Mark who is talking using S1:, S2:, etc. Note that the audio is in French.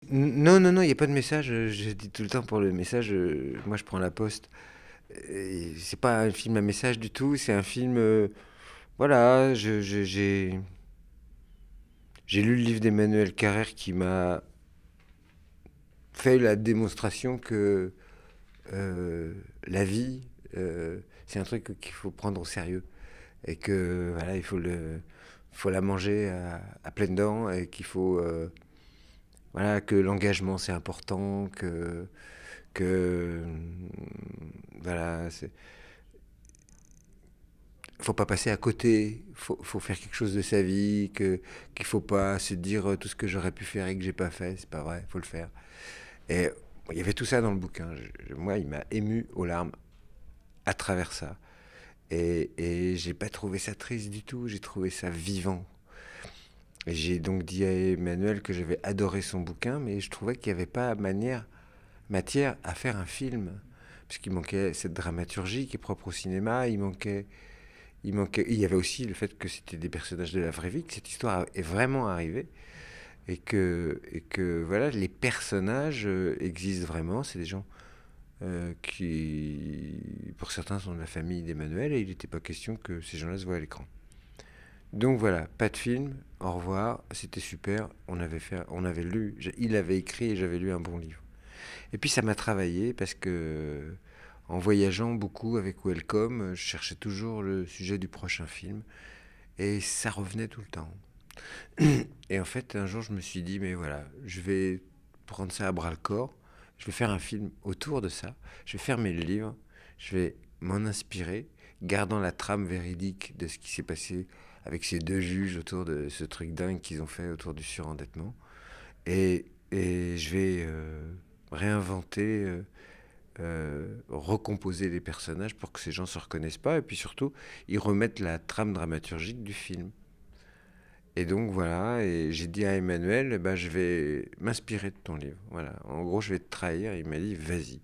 S1: Non, non, non, il n'y a pas de message. Je dis tout le temps pour le message, moi je prends la poste. Et c'est pas un film à message du tout, c'est un film. Voilà, j'ai lu le livre d'Emmanuel Carrère qui m'a fait la démonstration que euh, la vie, c'est un truc qu'il faut prendre au sérieux. Et que voilà, faut la manger à pleines dents et qu'il faut. Voilà, que l'engagement c'est important, que voilà, faut pas passer à côté, faut faire quelque chose de sa vie, qu'il faut pas se dire tout ce que j'aurais pu faire et que j'ai pas fait, c'est pas vrai, faut le faire. Et bon, il y avait tout ça dans le bouquin. Moi, il m'a ému aux larmes à travers ça. Et j'ai pas trouvé ça triste du tout, j'ai trouvé ça vivant. Et j'ai donc dit à Emmanuel que j'avais adoré son bouquin, mais je trouvais qu'il n'y avait pas matière à faire un film. Parce qu'il manquait cette dramaturgie qui est propre au cinéma, il y avait aussi le fait que c'était des personnages de la vraie vie, que cette histoire est vraiment arrivée, et que voilà, les personnages existent vraiment, c'est des gens qui, pour certains, sont de la famille d'Emmanuel, et il n'était pas question que ces gens-là se voient à l'écran. Donc voilà, pas de film, au revoir, c'était super, on avait lu, il avait écrit et j'avais lu un bon livre. Et puis ça m'a travaillé parce que en voyageant beaucoup avec Welcome, je cherchais toujours le sujet du prochain film et ça revenait tout le temps. Et en fait, un jour, je me suis dit, mais voilà, je vais prendre ça à bras le corps, je vais faire un film autour de ça, je vais fermer le livre, je vais m'en inspirer, gardant la trame véridique de ce qui s'est passé avec ces deux juges autour de ce truc dingue qu'ils ont fait autour du surendettement. Et je vais réinventer, recomposer les personnages pour que ces gens se reconnaissent pas, et puis surtout, ils remettent la trame dramaturgique du film. Et donc voilà, et j'ai dit à Emmanuel, eh ben, je vais m'inspirer de ton livre. Voilà, en gros, je vais te trahir. Il m'a dit, vas-y.